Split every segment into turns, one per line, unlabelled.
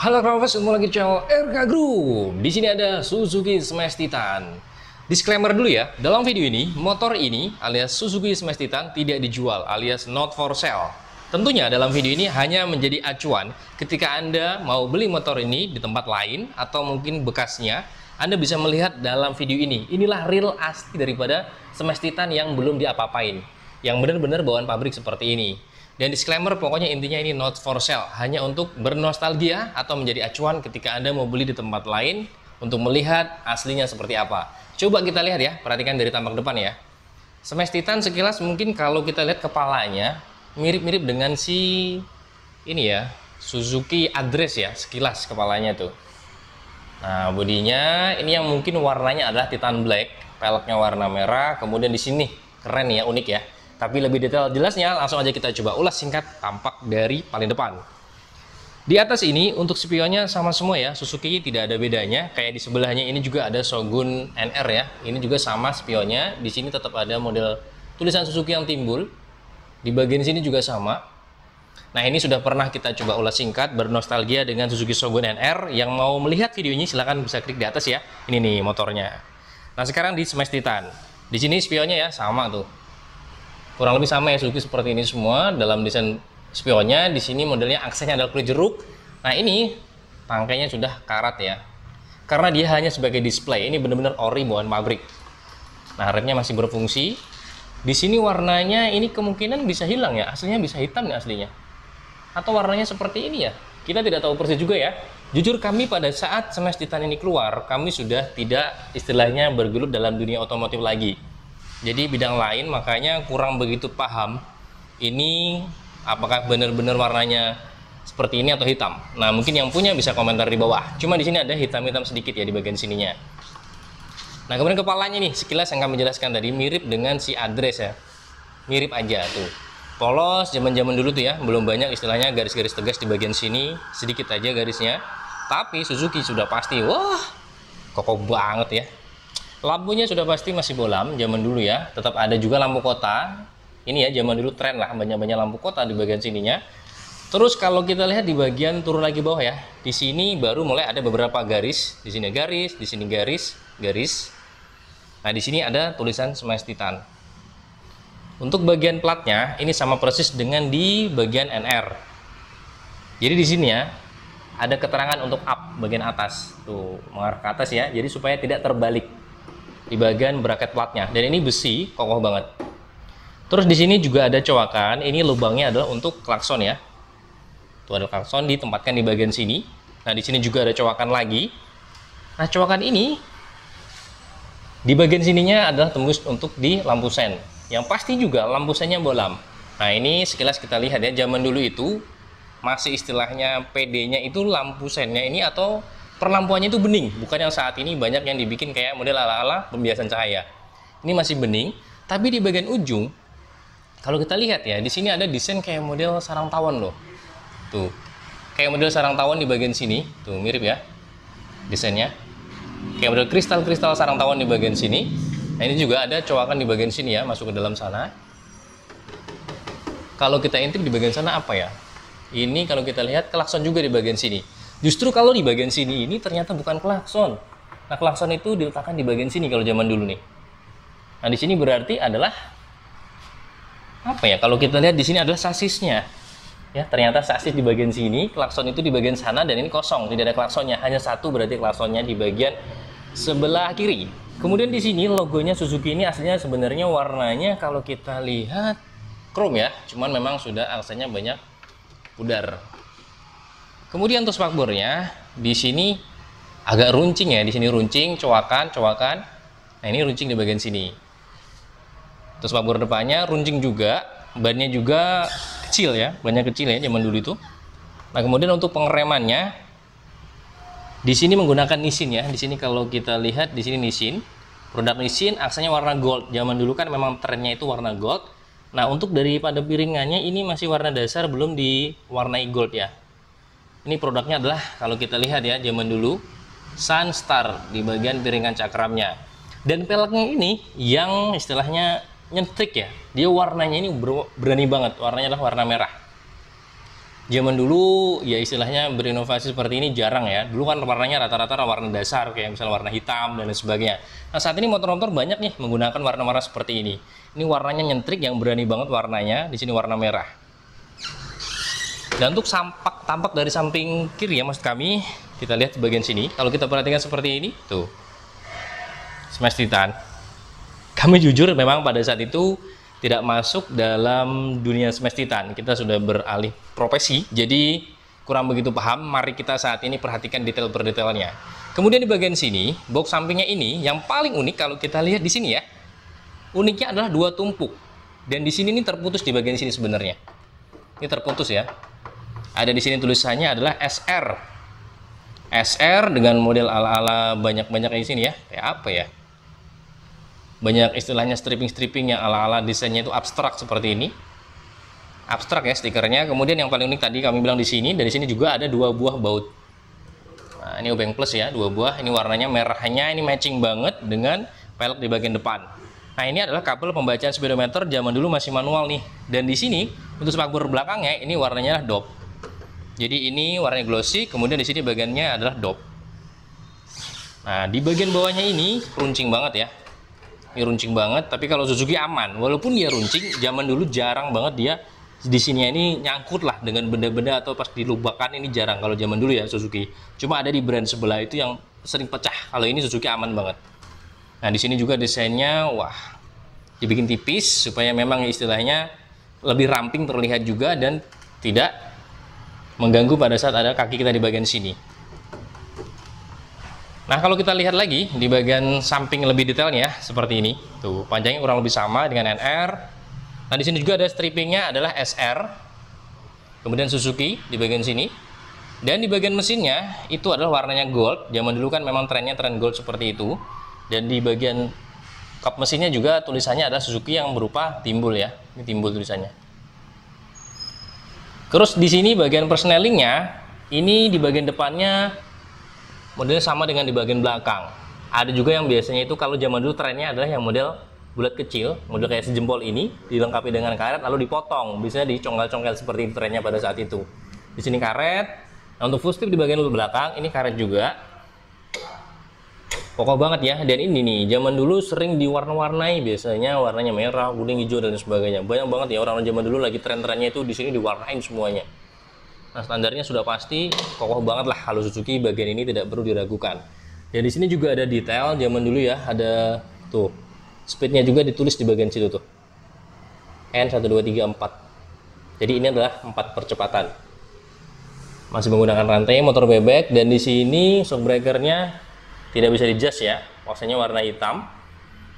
Halo Kravers, ketemu lagi di channel RK Group. Di sini ada Suzuki Smash Titan. Disclaimer dulu ya, dalam video ini motor ini alias Suzuki Smash Titan tidak dijual alias not for sale. Tentunya dalam video ini hanya menjadi acuan ketika Anda mau beli motor ini di tempat lain atau mungkin bekasnya, Anda bisa melihat dalam video ini. Inilah real asli daripada Smash Titan yang belum diapa-apain, yang benar-benar bawaan pabrik seperti ini. Dan disclaimer, pokoknya intinya ini not for sale, hanya untuk bernostalgia atau menjadi acuan ketika Anda mau beli di tempat lain untuk melihat aslinya seperti apa. Coba kita lihat ya, perhatikan dari tampak depan ya. Smash Titan sekilas mungkin kalau kita lihat kepalanya mirip-mirip dengan si ini ya, Suzuki Address ya, sekilas kepalanya tuh. Nah, bodinya ini yang mungkin warnanya adalah Titan Black, peleknya warna merah, kemudian di sini keren ya, unik ya. Tapi lebih detail jelasnya langsung aja kita coba ulas singkat tampak dari paling depan. Di atas ini untuk spionnya sama semua ya, Suzuki tidak ada bedanya. Kayak di sebelahnya ini juga ada Shogun NR ya. Ini juga sama spionnya. Di sini tetap ada model tulisan Suzuki yang timbul. Di bagian sini juga sama. Nah, ini sudah pernah kita coba ulas singkat bernostalgia dengan Suzuki Shogun NR. Yang mau melihat video ini silahkan bisa klik di atas ya. Ini nih motornya. Nah, sekarang di Smash Titan. Di sini spionnya ya sama tuh. Kurang lebih sama ya, Suzuki seperti ini semua dalam desain spionnya. Di sini modelnya aksennya adalah kulit jeruk. Nah, ini tangkainya sudah karat ya, karena dia hanya sebagai display. Ini benar-benar ori bawaan pabrik. Nah, remnya masih berfungsi. Di sini warnanya ini kemungkinan bisa hilang ya, aslinya bisa hitam nih aslinya, atau warnanya seperti ini ya, kita tidak tahu persis juga ya. Jujur kami pada saat Smash Titan ini keluar, kami sudah tidak istilahnya bergelut dalam dunia otomotif lagi. Jadi bidang lain, makanya kurang begitu paham ini apakah benar-benar warnanya seperti ini atau hitam. Nah, mungkin yang punya bisa komentar di bawah. Cuma di sini ada hitam-hitam sedikit ya di bagian sininya. Nah, kemudian kepalanya nih, sekilas yang kami jelaskan tadi mirip dengan si Address ya. Mirip aja tuh. Polos zaman-zaman dulu tuh ya, belum banyak istilahnya garis-garis tegas di bagian sini, sedikit aja garisnya. Tapi Suzuki sudah pasti, wah, kokoh banget ya. Lampunya sudah pasti masih bolam zaman dulu ya, tetap ada juga lampu kota. Ini ya zaman dulu tren lah, banyak-banyak lampu kota di bagian sininya. Terus kalau kita lihat di bagian turun lagi bawah ya, di sini baru mulai ada beberapa garis. Di sini garis, di sini garis, garis. Nah, di sini ada tulisan Smash Titan. Untuk bagian platnya ini sama persis dengan di bagian NR. Jadi di sini ya ada keterangan untuk up bagian atas, tuh mengarah ke atas ya. Jadi supaya tidak terbalik di bagian bracket platnya, dan ini besi kokoh banget. Terus di sini juga ada coakan. Ini lubangnya adalah untuk klakson ya. Tuh ada klakson ditempatkan di bagian sini. Nah, di sini juga ada coakan lagi. Nah, coakan ini di bagian sininya adalah tembus untuk di lampu sen. Yang pasti juga lampu sennya bolam. Nah, ini sekilas kita lihat ya, zaman dulu itu masih istilahnya PD-nya itu lampu sennya ini atau perlampuannya itu bening, bukan yang saat ini banyak yang dibikin kayak model ala-ala pembiasan cahaya. Ini masih bening, tapi di bagian ujung kalau kita lihat ya, di sini ada desain kayak model sarang tawon loh. Tuh. Kayak model sarang tawon di bagian sini, tuh mirip ya desainnya. Kayak model kristal-kristal sarang tawon di bagian sini. Nah, ini juga ada coakan di bagian sini ya, masuk ke dalam sana. Kalau kita intip di bagian sana apa ya? Ini kalau kita lihat klakson juga di bagian sini. Justru kalau di bagian sini ini ternyata bukan klakson. Nah, klakson itu diletakkan di bagian sini kalau zaman dulu nih. Nah, di sini berarti adalah apa ya? Kalau kita lihat di sini adalah sasisnya. Ya, ternyata sasis di bagian sini, klakson itu di bagian sana, dan ini kosong, tidak ada klaksonnya. Hanya satu berarti klaksonnya di bagian sebelah kiri. Kemudian di sini logonya Suzuki ini aslinya sebenarnya warnanya kalau kita lihat chrome ya, cuman memang sudah aksennya banyak pudar. Kemudian untuk spakbornya di sini agak runcing ya, di sini runcing, coakan. Nah, ini runcing di bagian sini. Terus spakbor depannya runcing juga, bannya juga kecil ya, bannya kecil ya zaman dulu itu. Nah, kemudian untuk pengeremannya di sini menggunakan Nissin ya. Di sini kalau kita lihat di sini Nissin, produk Nissin, aksennya warna gold. Zaman dulu kan memang trennya itu warna gold. Nah, untuk daripada piringannya ini masih warna dasar, belum diwarnai gold ya. Ini produknya adalah kalau kita lihat ya zaman dulu Sunstar di bagian piringan cakramnya. Dan peleknya ini yang istilahnya nyentrik ya. Dia warnanya ini berani banget. Warnanya adalah warna merah. Zaman dulu ya istilahnya berinovasi seperti ini jarang ya. Dulu kan warnanya rata-rata warna dasar kayak misalnya warna hitam dan lain sebagainya. Nah saat ini motor-motor banyak nih menggunakan warna-warna seperti ini. Ini warnanya nyentrik yang berani banget warnanya. Di sini warna merah. Dan untuk tampak dari samping kiri ya maksud kami, kita lihat di bagian sini. Kalau kita perhatikan seperti ini, tuh Smash Titan. Kami jujur memang pada saat itu tidak masuk dalam dunia Smash Titan. Kita sudah beralih profesi, jadi kurang begitu paham. Mari kita saat ini perhatikan detail per detailnya. Kemudian di bagian sini, box sampingnya ini yang paling unik kalau kita lihat di sini ya. Uniknya adalah dua tumpuk. Dan di sini ini terputus di bagian sini sebenarnya. Ini terputus ya. Ada di sini tulisannya adalah SR. SR dengan model ala-ala banyak-banyak di sini ya. Kayak apa ya? Banyak istilahnya stripping-stripping yang ala-ala desainnya itu abstrak seperti ini. Abstrak ya stikernya. Kemudian yang paling unik tadi kami bilang di sini, dari sini juga ada dua buah baut. Nah, ini obeng plus ya, dua buah. Ini warnanya merahnya ini matching banget dengan pelek di bagian depan. Nah, ini adalah kabel pembacaan speedometer zaman dulu masih manual nih. Dan di sini untuk spakbor belakangnya ini warnanya dop. Jadi ini warnanya glossy, kemudian di sini bagiannya adalah dop. Nah, di bagian bawahnya ini runcing banget ya. Ini runcing banget, tapi kalau Suzuki aman. Walaupun dia runcing, zaman dulu jarang banget dia di sini ini nyangkut lah dengan benda-benda atau pas dilubakan, ini jarang kalau zaman dulu ya Suzuki. Cuma ada di brand sebelah itu yang sering pecah. Kalau ini Suzuki aman banget. Nah, di sini juga desainnya wah, dibikin tipis supaya memang istilahnya lebih ramping terlihat juga dan tidak mengganggu pada saat ada kaki kita di bagian sini. Nah, kalau kita lihat lagi di bagian samping lebih detailnya seperti ini. Tuh, panjangnya kurang lebih sama dengan NR. Nah, di sini juga ada strippingnya adalah SR. Kemudian Suzuki di bagian sini. Dan di bagian mesinnya itu adalah warnanya gold. Zaman dulu kan memang trennya tren gold seperti itu. Dan di bagian kap mesinnya juga tulisannya adalah Suzuki yang berupa timbul ya. Ini timbul tulisannya. Terus di sini bagian persnelingnya, ini di bagian depannya modelnya sama dengan di bagian belakang. Ada juga yang biasanya itu kalau zaman dulu trennya adalah yang model bulat kecil, model kayak sejempol ini, dilengkapi dengan karet lalu dipotong. Biasanya dicongkel-congkel seperti itu trennya pada saat itu. Di sini karet. Nah, untuk full strip di bagian belakang ini karet juga. Kokoh banget ya. Dan ini nih, zaman dulu sering diwarna-warnai, biasanya warnanya merah, kuning, hijau dan sebagainya. Banyak banget ya orang-orang zaman dulu lagi tren-trennya itu di sini diwarnain semuanya. Nah, standarnya sudah pasti kokoh banget lah kalau Suzuki, bagian ini tidak perlu diragukan. Dan di sini juga ada detail zaman dulu ya, ada tuh speednya juga ditulis di bagian situ tuh. N 1 2 3 4. Jadi ini adalah 4 percepatan. Masih menggunakan rantai motor bebek dan di sini shockbreakernya tidak bisa di-adjust ya. Posenya warna hitam.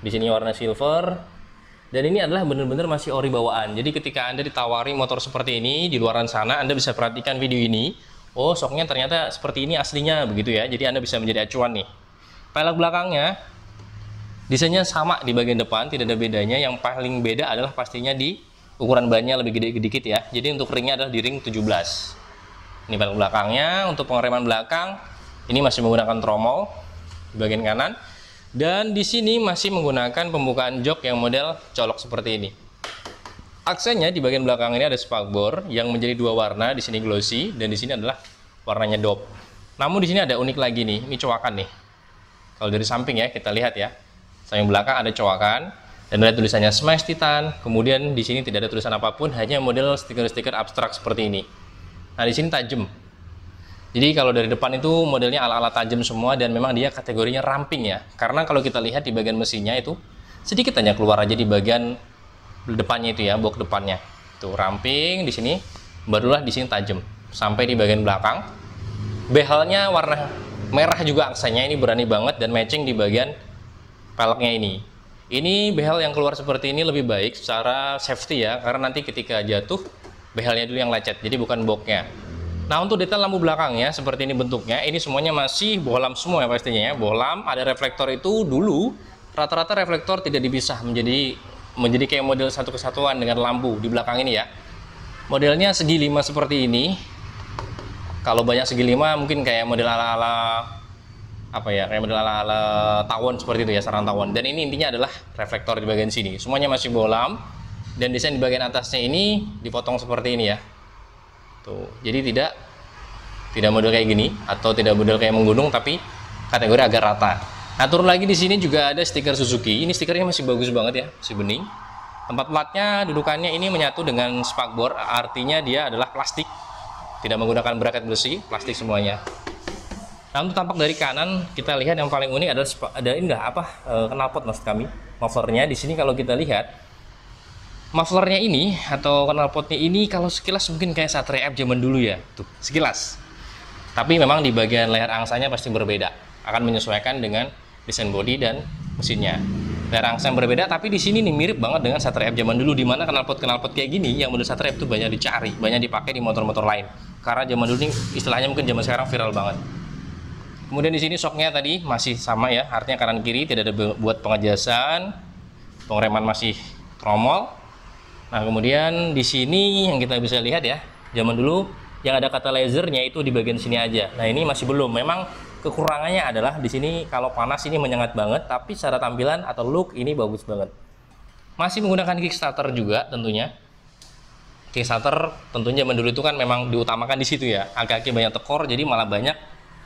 Di sini warna silver. Dan ini adalah benar-benar masih ori bawaan. Jadi ketika Anda ditawari motor seperti ini di luaran sana, Anda bisa perhatikan video ini. Oh, shocknya ternyata seperti ini aslinya begitu ya. Jadi Anda bisa menjadi acuan nih. Pelek belakangnya desainnya sama di bagian depan, tidak ada bedanya. Yang paling beda adalah pastinya di ukuran bannya lebih gede dikit ya. Jadi untuk ringnya adalah di ring 17. Ini pelek belakangnya. Untuk pengereman belakang ini masih menggunakan tromol di bagian kanan. Dan di sini masih menggunakan pembukaan jok yang model colok seperti ini. Aksennya di bagian belakang ini ada spakbor yang menjadi dua warna, di sini glossy dan di sini adalah warnanya dop. Namun di sini ada unik lagi nih, ini cowakan nih. Kalau dari samping ya kita lihat ya. Samping belakang ada cowakan dan ada tulisannya Smash Titan. Kemudian di sini tidak ada tulisan apapun, hanya model stiker-stiker abstrak seperti ini. Nah, di sini tajam. Jadi kalau dari depan itu modelnya ala-ala tajam semua dan memang dia kategorinya ramping ya. Karena kalau kita lihat di bagian mesinnya itu sedikit hanya keluar aja di bagian depannya itu ya, box depannya. Tuh ramping di sini, barulah di sini tajam sampai di bagian belakang. Behelnya warna merah juga aksennya, ini berani banget dan matching di bagian peleknya ini. Ini behel yang keluar seperti ini lebih baik secara safety ya, karena nanti ketika jatuh behelnya dulu yang lecet, jadi bukan boxnya. Nah, untuk detail lampu belakangnya seperti ini bentuknya, ini semuanya masih bohlam semua ya pastinya ya. Bohlam, ada reflektor itu dulu rata-rata reflektor tidak dipisah menjadi kayak model satu kesatuan dengan lampu di belakang ini ya. Modelnya segi 5 seperti ini. Kalau banyak segi 5 mungkin kayak model ala-ala apa ya, kayak model ala-ala tawon seperti itu ya, sarang tawon. Dan ini intinya adalah reflektor di bagian sini. Semuanya masih bohlam dan desain di bagian atasnya ini dipotong seperti ini ya. Tuh, jadi tidak model kayak gini atau tidak model kayak menggunung, tapi kategori agak rata. Nah, turun lagi di sini juga ada stiker Suzuki. Ini stikernya masih bagus banget ya, masih bening. Tempat platnya, dudukannya ini menyatu dengan spakbor, artinya dia adalah plastik, tidak menggunakan bracket besi, plastik semuanya. Nah, untuk tampak dari kanan, kita lihat yang paling unik adalah ada ini knalpot maksud kami, mufflernya. Di sini kalau kita lihat, mufflernya ini atau knalpotnya ini kalau sekilas mungkin kayak Satria F zaman dulu ya, tuh sekilas. Tapi memang di bagian layar angsanya pasti berbeda, akan menyesuaikan dengan desain bodi dan mesinnya. Layar angsa yang berbeda, tapi di sini nih mirip banget dengan Satria F zaman dulu, di mana knalpot kayak gini yang model Satria F itu banyak dicari, banyak dipakai di motor-motor lain. Karena zaman dulu ini istilahnya mungkin zaman sekarang viral banget. Kemudian di sini shocknya tadi masih sama ya, artinya kanan kiri tidak ada buat pengejasan, pengereman masih tromol. Nah, kemudian di sini yang kita bisa lihat ya, zaman dulu yang ada kata lasernya itu di bagian sini aja. Nah, ini masih belum. Memang kekurangannya adalah di sini kalau panas ini menyengat banget, tapi secara tampilan atau look ini bagus banget. Masih menggunakan kickstarter juga tentunya. Kickstarter tentunya zaman dulu itu kan memang diutamakan di situ ya. Aki-aki banyak tekor, jadi malah banyak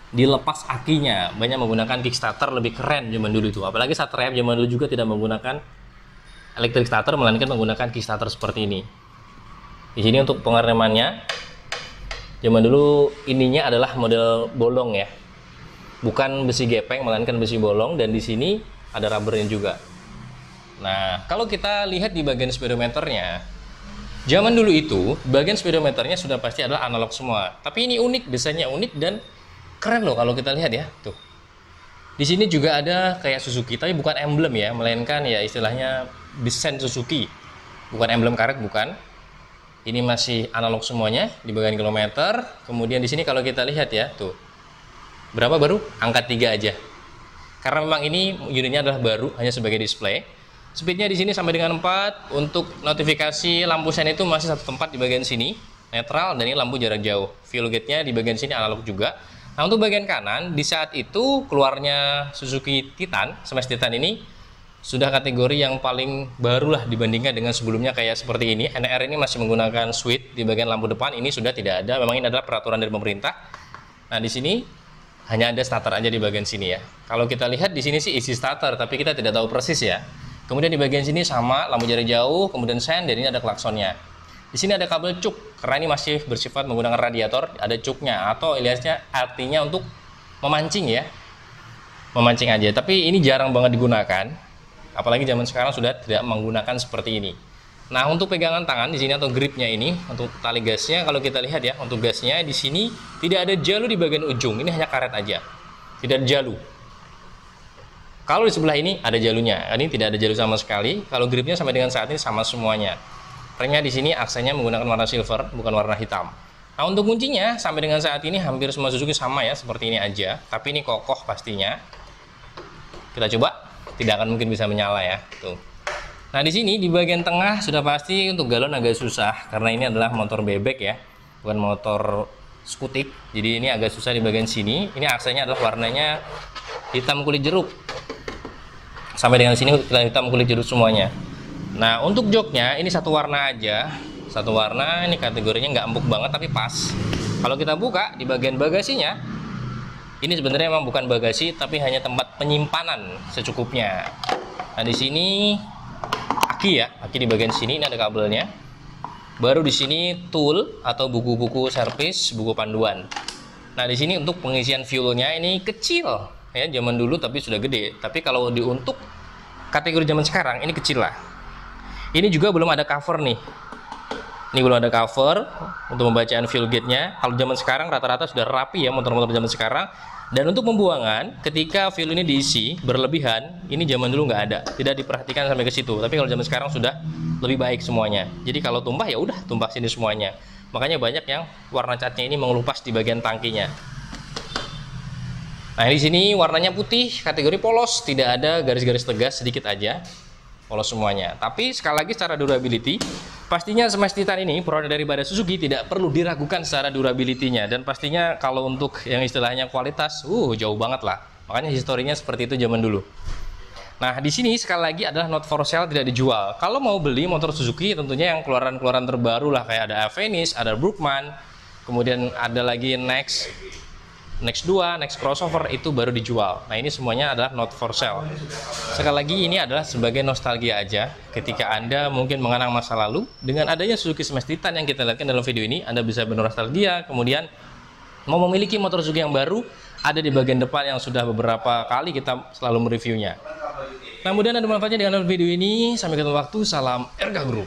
dilepas akinya. Banyak menggunakan kickstarter, lebih keren zaman dulu itu. Apalagi Satria zaman dulu juga tidak menggunakan electric starter, melainkan menggunakan kickstarter seperti ini. Di sini untuk pengeremannya, zaman dulu ininya adalah model bolong ya. Bukan besi gepeng, melainkan besi bolong, dan di sini ada rubbernya juga. Nah, kalau kita lihat di bagian speedometernya, zaman dulu itu bagian speedometernya sudah pasti adalah analog semua. Tapi ini unik, desainnya unik dan keren loh kalau kita lihat ya. Tuh. Di sini juga ada kayak Suzuki, tapi bukan emblem ya, melainkan ya istilahnya desain Suzuki. Bukan emblem karet, bukan. Ini masih analog semuanya di bagian kilometer. Kemudian di sini kalau kita lihat ya, tuh. Berapa baru? Angka 3 aja. Karena memang ini unitnya adalah baru, hanya sebagai display. Speednya di sini sampai dengan 4. Untuk notifikasi lampu sen itu masih satu tempat di bagian sini, netral, dan ini lampu jarak jauh. Fuel gate-nya di bagian sini analog juga. Nah, untuk bagian kanan, di saat itu keluarnya Suzuki Titan, Smash Titan ini sudah kategori yang paling baru lah dibandingkan dengan sebelumnya kayak seperti ini. NR ini masih menggunakan switch di bagian lampu depan, ini sudah tidak ada. Memang ini adalah peraturan dari pemerintah. Nah, di sini hanya ada starter aja di bagian sini ya. Kalau kita lihat di sini sih isi starter, tapi kita tidak tahu persis ya. Kemudian di bagian sini sama lampu jarak jauh, kemudian sen, dan ini ada klaksonnya. Di sini ada kabel cuk, karena ini masih bersifat menggunakan radiator, ada cuknya atau aliasnya artinya untuk memancing ya. Memancing aja, tapi ini jarang banget digunakan. Apalagi zaman sekarang sudah tidak menggunakan seperti ini. Nah, untuk pegangan tangan di sini atau gripnya ini, untuk tali gasnya kalau kita lihat ya, untuk gasnya di sini tidak ada jalu di bagian ujung, ini hanya karet aja. Tidak ada jalu. Kalau di sebelah ini ada jalunya, ini tidak ada jalu sama sekali. Kalau gripnya sampai dengan saat ini sama semuanya. Remnya di sini aksesnya menggunakan warna silver, bukan warna hitam. Nah, untuk kuncinya sampai dengan saat ini hampir semua Suzuki sama ya, seperti ini aja. Tapi ini kokoh pastinya. Kita coba, tidak akan mungkin bisa menyala ya. Tuh. Nah, di sini di bagian tengah sudah pasti untuk galon agak susah karena ini adalah motor bebek ya, bukan motor skutik. Jadi ini agak susah di bagian sini. Ini aksesnya adalah warnanya hitam kulit jeruk. Sampai dengan sini hitam kulit jeruk semuanya. Nah, untuk joknya ini satu warna aja, satu warna. Ini kategorinya nggak empuk banget tapi pas. Kalau kita buka di bagian bagasinya, ini sebenarnya memang bukan bagasi tapi hanya tempat penyimpanan secukupnya. Nah, di sini aki ya, aki di bagian sini, ini ada kabelnya. Baru di sini tool atau buku-buku servis, buku panduan. Nah, di sini untuk pengisian fuelnya ini kecil ya, zaman dulu tapi sudah gede. Tapi kalau untuk kategori zaman sekarang ini kecil lah. Ini juga belum ada cover nih. Ini belum ada cover untuk pembacaan fuel gate-nya. Kalau zaman sekarang rata-rata sudah rapi ya motor-motor zaman sekarang. Dan untuk pembuangan, ketika fuel ini diisi berlebihan, ini zaman dulu nggak ada, tidak diperhatikan sampai ke situ. Tapi kalau zaman sekarang sudah lebih baik semuanya. Jadi kalau tumpah ya udah tumpah sini semuanya. Makanya banyak yang warna catnya ini mengelupas di bagian tangkinya. Nah, di sini warnanya putih, kategori polos, tidak ada garis-garis tegas, sedikit aja. Polos semuanya. Tapi sekali lagi secara durability, pastinya Smash Titan ini produk daripada Suzuki tidak perlu diragukan secara durability-nya, dan pastinya kalau untuk yang istilahnya kualitas jauh banget lah. Makanya historinya seperti itu zaman dulu. Nah, di sini sekali lagi adalah not for sale, tidak dijual. Kalau mau beli motor Suzuki tentunya yang keluaran-keluaran terbaru lah, kayak ada Avenis, ada Brookman, kemudian ada lagi Next 2, Next crossover itu baru dijual. Nah, ini semuanya adalah not for sale. Sekali lagi, ini adalah sebagai nostalgia aja. Ketika Anda mungkin mengenang masa lalu, dengan adanya Suzuki Smash Titan yang kita lihatkan dalam video ini, Anda bisa bernostalgia, kemudian mau memiliki motor Suzuki yang baru, ada di bagian depan yang sudah beberapa kali kita selalu mereviewnya. Nah, mudah-mudahan ada manfaatnya dengan video ini. Sampai ketemu waktu, salam Erga Group.